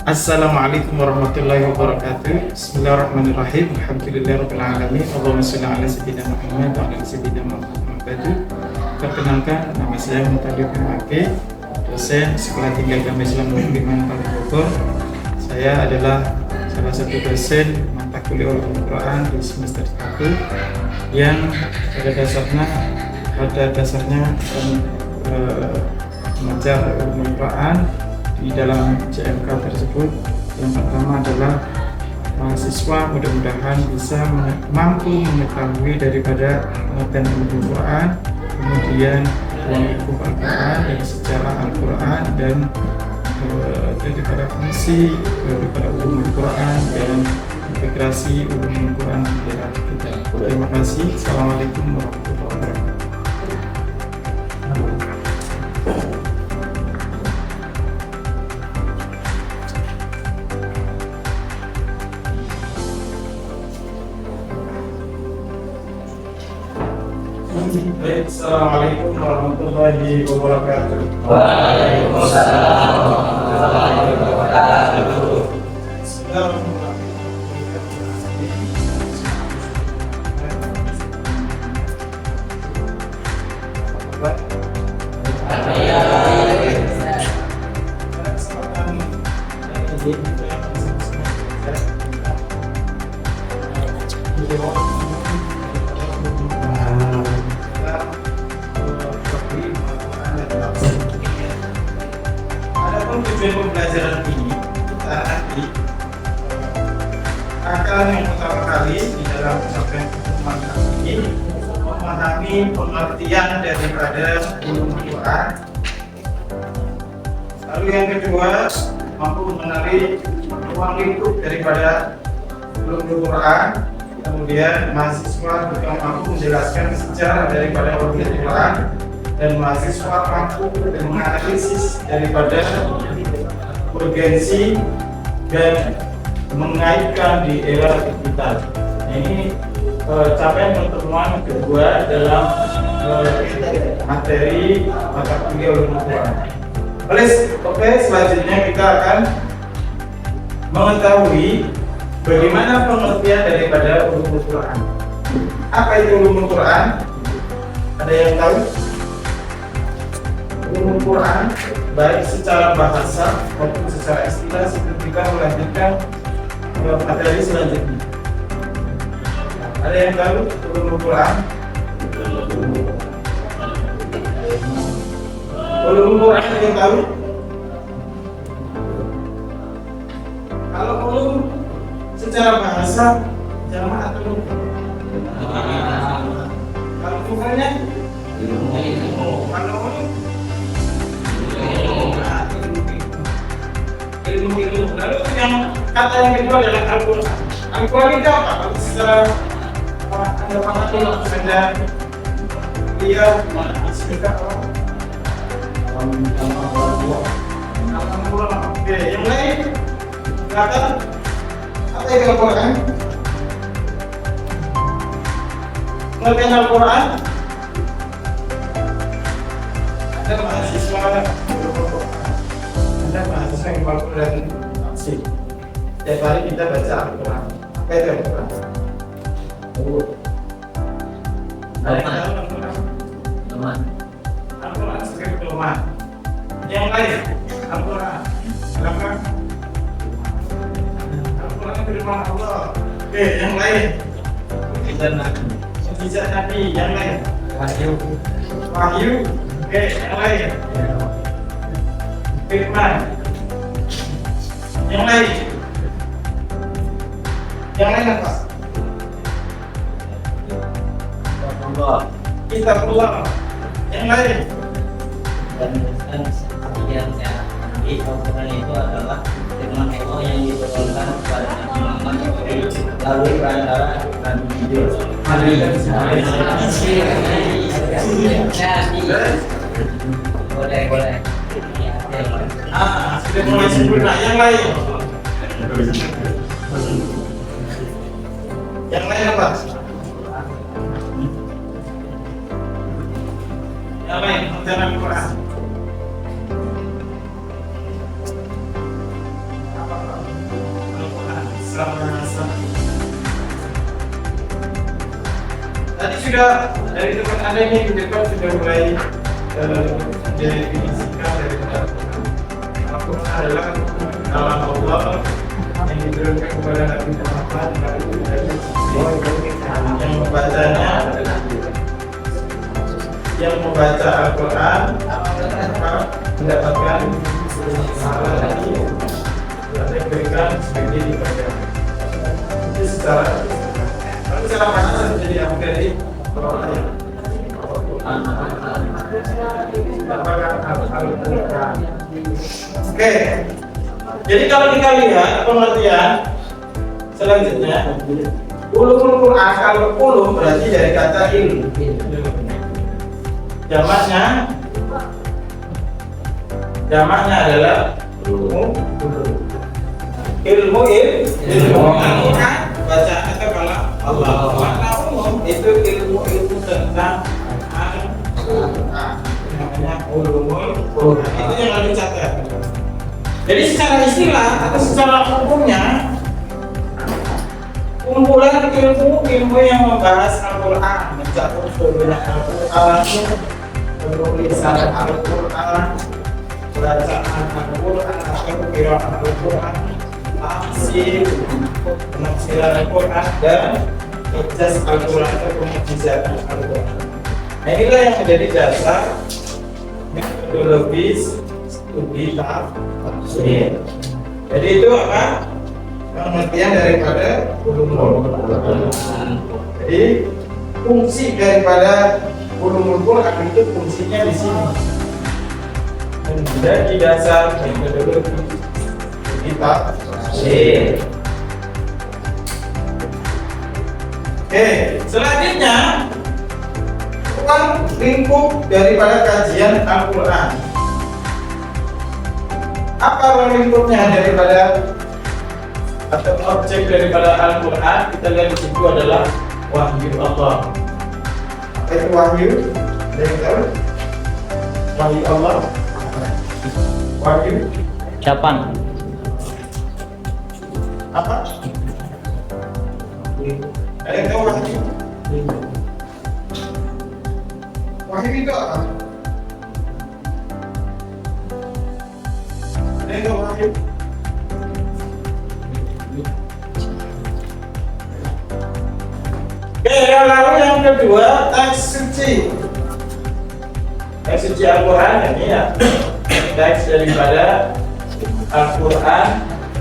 Assalamualaikum warahmatullahi wabarakatuh. Bismillahirrahmanirrahim. Alhamdulillahirabbil alamin. Allahumma shalli ala sayyidina Muhammad wa ala sayyidina Muhammad. Perkenalkan, nama saya Mutadib Maki, dosen Sekolah Tinggi Agama Islam Negeri Paling Bogor. Saya adalah salah satu dosen mata kuliah ulumul Quran di semester 1 yang pada dasarnya mengajar ulumul Quran di dalam JMK tersebut. Yang pertama adalah mahasiswa mudah-mudahan bisa mampu mengetahui daripada pengertian ulumul Quran, kemudian hukum Al-Quran dan sejarah Al-Quran, dan daripada fungsi daripada ulumul Quran dan integrasi ulumul Quran di dalam kita. Terima kasih. Assalamualaikum warahmatullahi wabarakatuh. Baik, assalamualaikum warahmatullahi wabarakatuh. Waalaikumsalam warahmatullahi wabarakatuh. Tujuan pembelajaran ini kita nanti akan yang pertama kali di dalam pesantren Al-Quran ini memahami pengertian daripada ulumul Quran. Lalu yang kedua, mampu mengenali ruang lingkup daripada ulumul Quran. Kemudian mahasiswa juga mampu menjelaskan sejarah daripada ulumul Quran, dan mahasiswa mampu menganalisis daripada urgensi dan mengaitkan di era digital. Ini capaian pertemuan kedua dalam materi mata kuliah ulumul Quran. Oke, selanjutnya kita akan mengetahui bagaimana pengertian daripada ulumul Quran. Apa itu ulumul Quran? Ada yang tahu? Ulumul Quran baik secara bahasa maupun secara istilah sebelum kita melanjutkan materi selanjutnya. Ada yang tahu ulumul Quran? Ulumul Quran ada yang tahu? Kalau ulum secara bahasa jamaah atau kalau bukannya kalau ilmu. Lalu yang kata yang kedua adalah Al-Quran. Al-Quran itu apa? Kalau secara Anda pahami, Anda lihat sekitar Oke, yang lain kata apa itu Al-Quran? Pengertian Al-Quran? Anda mahasiswa yang Al-Quran tafsir. Setiap hari kita baca Al-Quran. Apa itu Al-Quran? Al-Quran sebagai pedoman. Yang lain, Al-Quran Al-Quran firman Allah. Oke, yang lain, mukjizat Nabi. Yang lain, wahyu. Oke, yang lain, firman. Yang lain apa? Kitabullah. Yang lain? Dan yang saya ambil Al-Quran itu adalah firman Allah yang diturunkan kepada Nabi Muhammad lalu perantara Nabi Idris. Boleh. Sudah mulai sempurna. Yang lain? Yang lain apa? Yang lain, Al-Quran. Apa sama-sama. Tadi sudah dari teman Anda ini di depan sudah mulai definisikan dari Al-Quran adalah kalam Allah yang diturunkan kepada Nabi Muhammad yang membaca Al-Quran mendapatkan salah tadi yang berikan sebagai dibaca. Itu secara mana menjadi yang dari Al-Quran. Oke. Jadi kalau kita lihat pengertian selanjutnya, ulumul Quran, kalau ulum berarti dari kata ilmu. Jamaknya adalah ilmu. Al-Quran bacaan atau kalam Allah. Makna umum itu ilmu tentang Al-Quran. Namanya ulumul Quran. Itu yang harus dicatat. Jadi secara istilah atau secara umumnya kumpulan ilmu yang membahas Al-Quran, mencakup seluruh Al-Quran, penulisan Al-Quran, bacaan Al-Quran, qira'at Al-Quran, tafsir, penafsiran Al-Quran, dan ijaz Al-Quran atau pemujizat Al-Quran. Nah, inilah yang menjadi dasar metodologis studi tafsir. Jadi itu apa? Pengertian daripada ulumul Quran. Jadi fungsi daripada ulumul Quran itu fungsinya di sini menjadi dasar metodologi kita tafsir. Oke, selanjutnya ruang lingkup daripada kajian Al-Quran. Apa ruang lingkupnya daripada atau objek daripada Al-Quran? Kita lihat di situ adalah wahyu Allah. Apa itu wahyu? Ada yang tahu? Wahyu Allah. Wahyu. Ucapan. Apa? Ada yang tahu wahyu? Wahyu itu apa? Ada yang tahu wahyu? Oke, yang lalu yang kedua teks suci. Teks suci Al-Quran ini ya, teks daripada Al-Quran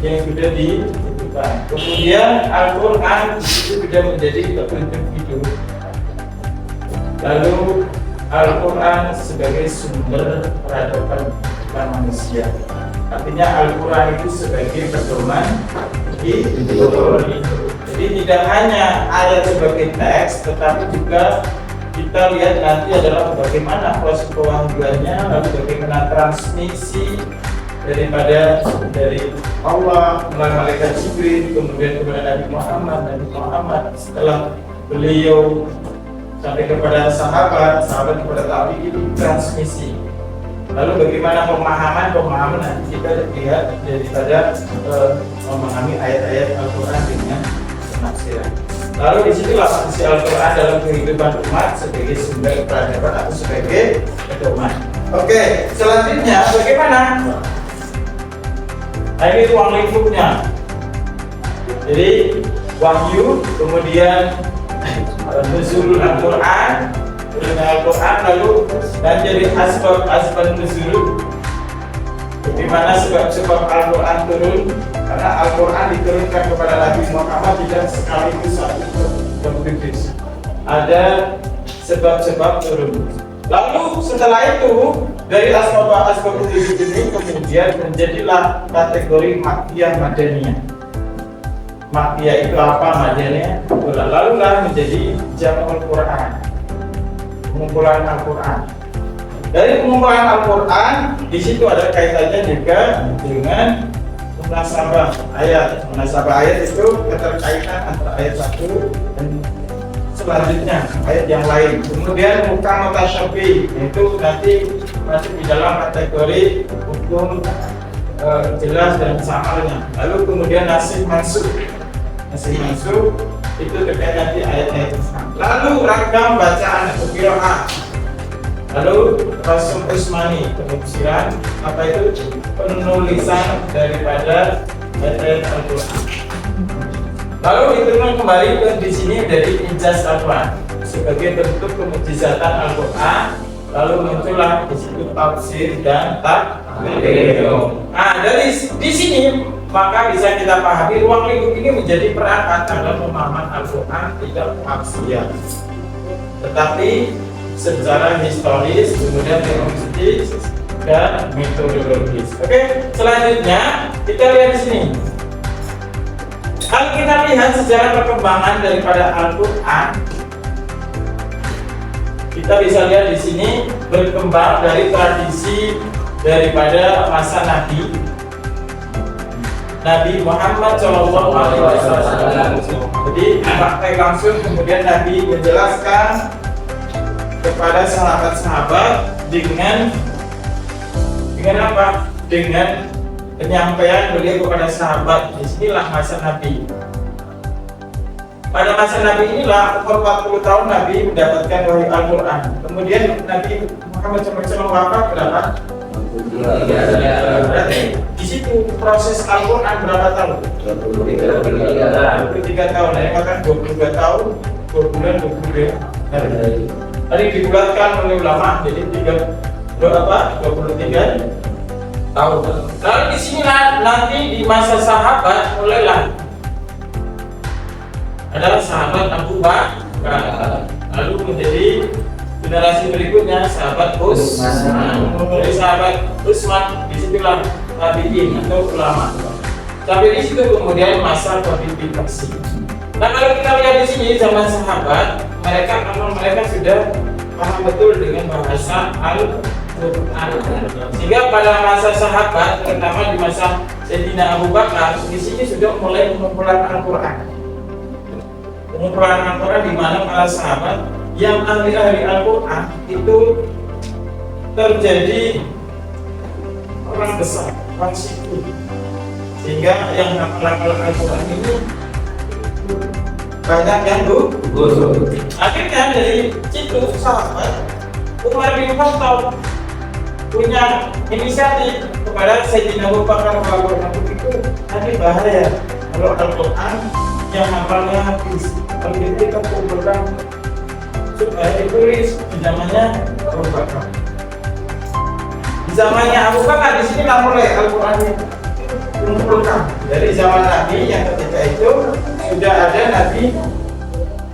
yang sudah ditentukan. Kemudian Al-Quran itu sudah menjadi petunjuk hidup. Lalu Al-Quran sebagai sumber peradaban manusia. Artinya Al-Quran itu sebagai pedoman hidup. Jadi tidak hanya ayat sebagai teks, tetapi juga kita lihat nanti adalah bagaimana proses pewahyuannya, lalu bagaimana transmisi dari Allah melalui malaikat Jibril, kemudian kepada Nabi Muhammad setelah beliau sampai kepada sahabat kepada tabi'in, transmisi. Lalu bagaimana pemahaman nanti kita lihat daripada memahami ayat-ayat Al-Quran dengan penafsiran. Lalu disitulah fungsi Al-Quran dalam kehidupan umat sebagai sumber peradaban atau sebagai pedoman. Oke, selanjutnya bagaimana? Nah, ini ruang lingkupnya. Jadi wahyu, kemudian nuzulul Al-Quran, lalu dan jadi asbab nuzul. Di mana sebab Al-Quran turun? Karena Al-Quran diturunkan kepada Nabi Muhammad tidak sekaligus satu bertulis. Ada sebab-sebab turun. Lalu setelah itu dari asbab nuzul ini kemudian menjadilah kategori makkiyah madaniyah. Makkiyah itu apa, madaniyah? Lalu menjadi jam'ul Quran, pengumpulan Al-Quran. Dari pengumpulan Al-Quran di situ ada kaitannya juga dengan munasabah ayat. Munasabah ayat itu keterkaitan antara ayat satu dan selanjutnya ayat yang lain. Kemudian muhkam mutasyabbih itu nanti masuk di dalam kategori hukum jelas dan samarnya. Lalu kemudian nasikh mansukh masih masuk, itu terkait nanti ayat-ayat Islam. Lalu ragam bacaan atau qiraah. Lalu Rasul Utsmani, penafsiran apa itu? Penulisan daripada ayat-ayat Al-Qur'an. Lalu diterima kembali ke di sini dari ijaz Al-Qur'an sebagai bentuk kemujizatan Al-Qur'an. Lalu muncullah di situ tafsir dan takwil. Nah, dari di sini maka bisa kita pahami ruang lingkup ini menjadi perangkat dalam pemahaman Al-Qur'an tidak parsial, tetapi secara historis, kemudian teologis dan metodologis. Oke, selanjutnya kita lihat di sini. Kalau kita lihat sejarah perkembangan daripada Al-Qur'an, kita bisa lihat di sini berkembang dari tradisi daripada masa Nabi Muhammad SAW. Jadi pakai langsung kemudian Nabi menjelaskan kepada sahabat-sahabat dengan apa? Dengan penyampaian beliau kepada sahabat. Disinilah masa Nabi. Pada masa Nabi inilah umur 40 tahun Nabi mendapatkan wahyu Al-Quran. Kemudian Nabi Muhammad SAW wafat berapa? Berarti di situ proses Al-Quran berapa tahun? 23 tahun. Yang makan 22 tahun, 2 bulan, 22 hari. Tadi dibulatkan oleh ulama, jadi 23 tahun. Lalu di sinilah nanti di masa sahabat mulailah adalah sahabat Abu Bakar, lalu menjadi generasi berikutnya sahabat Utsman, dari sahabat Utsman disitulah tabi'in atau ulama. Sampai di situ kemudian masa kodifikasi. Nah, kalau kita lihat di sini zaman sahabat, mereka sudah paham betul dengan bahasa Al-Qur'an. Sehingga pada masa sahabat, terutama di masa Sayyidina Abu Bakar, di sini sudah mulai mengumpulan Al-Qur'an. Pengumpulan Al-Quran di mana para sahabat yang ahli-ahli Al-Quran itu terjadi orang besar, orang sipil, sehingga yang hafal Al-Quran ini banyak yang gugur. Akhirnya dari situ sahabat Umar bin Khattab punya inisiatif kepada Sayyidina Abu Bakar itu nanti bahaya kalau Al-Quran yang hafalnya habis. Kalau kita kumpulkan supaya ditulis di zamannya Abu Bakar. Di zamannya Abu Bakar di sini mulai Al-Qur'an dikumpulkan. Dari zaman Nabi yang ketika itu sudah ada Nabi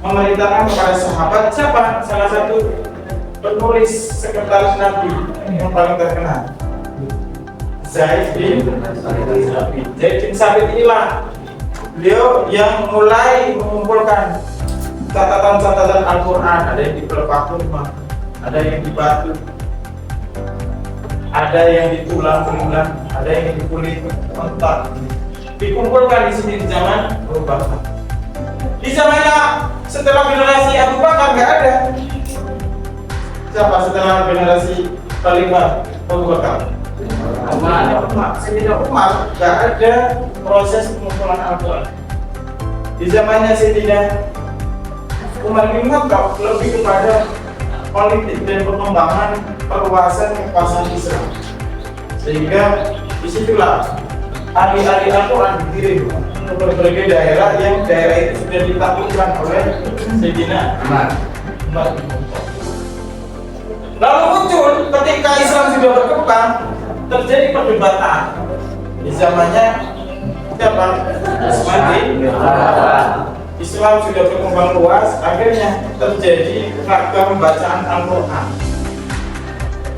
memerintahkan kepada sahabat, siapa salah satu penulis sekretaris Nabi yang paling terkenal? Zaid bin Sabit inilah beliau yang mulai mengumpulkan catatan-catatan Al-Quran. Ada yang di pelpaku, ada yang di batu, ada yang ditulang-tulang, ada yang dikulit mentah. Dikumpulkan di sini di zaman Abu Bakar. Di zamannya setelah generasi Abu Bakar nggak ada. Siapa setelah generasi Khalifah Abu Bakar? Umar nggak ada proses pengumpulan Al-Quran. Di zamannya Sayyidina Umar bin Khattab lebih kepada politik dan pengembangan perluasan kekuasaan Islam, sehingga disitulah ahli-ahli Al-Quran dikirim ke berbagai daerah yang daerah itu sudah ditaklukkan oleh Sayyidina Umar bin Khattab. Lalu muncul ketika Islam sudah berkembang, terjadi perdebatan di zamannya siapa? Utsman bin Affan. Islam sudah berkembang luas, akhirnya terjadi ragam bacaan Al-Quran.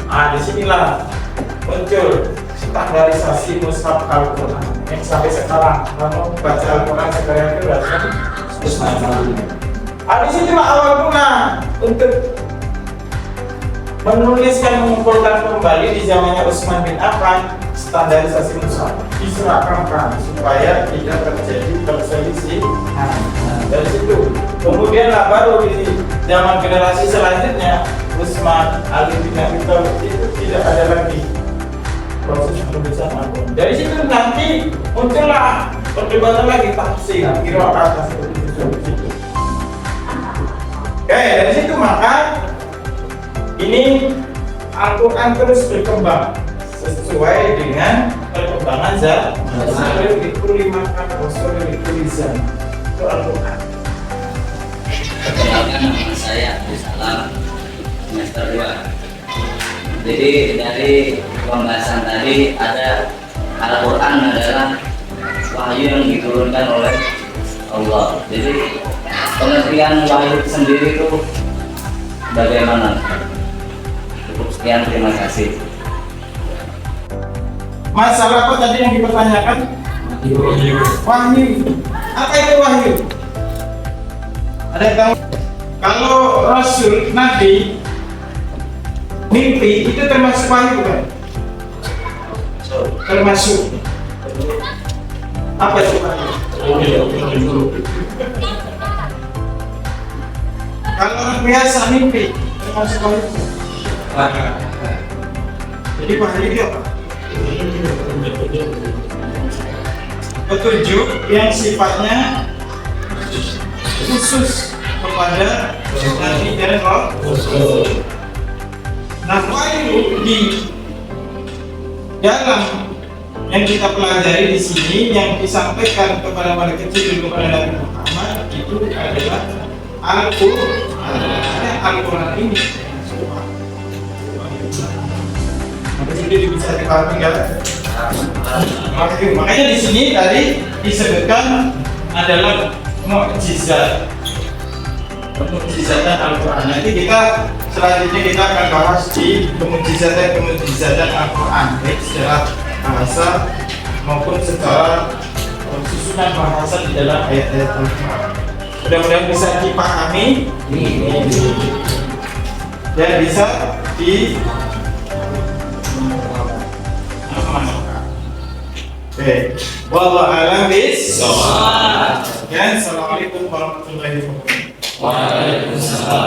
Nah, disinilah muncul standarisasi mushaf Al-Quran yang sampai sekarang kalau baca Al-Quran sekarang itu baca Utsman. Disitulah awal mula untuk menuliskan, mengumpulkan kembali di zamannya Utsman bin Affan standarisasi mushaf diseragamkan supaya tidak terjadi perselisih. Dari situ kemudian lah baru di zaman generasi selanjutnya Utsman, Ali bin Abi Thalib itu tidak ada lagi proses penulisan Al-Quran. Dari situ nanti muncullah perdebatan lagi tafsir kira atas itu. Oke, dari situ maka ini Al-Quran terus berkembang sesuai dengan perkembangan zaman. Itu Al-Quran. Perkenalkan, nama saya Abdul Salam, semester 2. Jadi dari pembahasan tadi ada Al-Quran adalah wahyu yang diturunkan oleh Allah. Jadi pengertian wahyu sendiri itu bagaimana? Cukup sekian, terima kasih. Masalah apa tadi yang dipertanyakan? Wahyu. Apa itu wahyu? Ada yang tahu? Kalau Rasul, Nabi mimpi itu termasuk wahyu bukan? Termasuk. Apa itu wahyu? Kalau orang biasa mimpi termasuk wahyu. Jadi wahyu itu apa? Petunjuk yang sifatnya khusus kepada Nabi dan Rasul. Nah, wahyu di dalam yang kita pelajari di sini yang disampaikan kepada malaikat Jibril kepada Nabi Muhammad itu adalah Al-Quran ini. Maka jadi bisa dipahami nggak? Makanya di sini tadi disebutkan adalah mukjizat. Mukjizatan Al-Quran. Nanti kita selanjutnya kita akan bahas di kemukjizatan Al-Quran, baik secara bahasa maupun secara susunan bahasa di dalam ayat-ayat Al-Quran. Mudah-mudahan bisa dipahami dan bisa di wallahu a'lam bis-shawab. Assalamualaikum warahmatullahi wabarakatuh. Waalaikumsalam.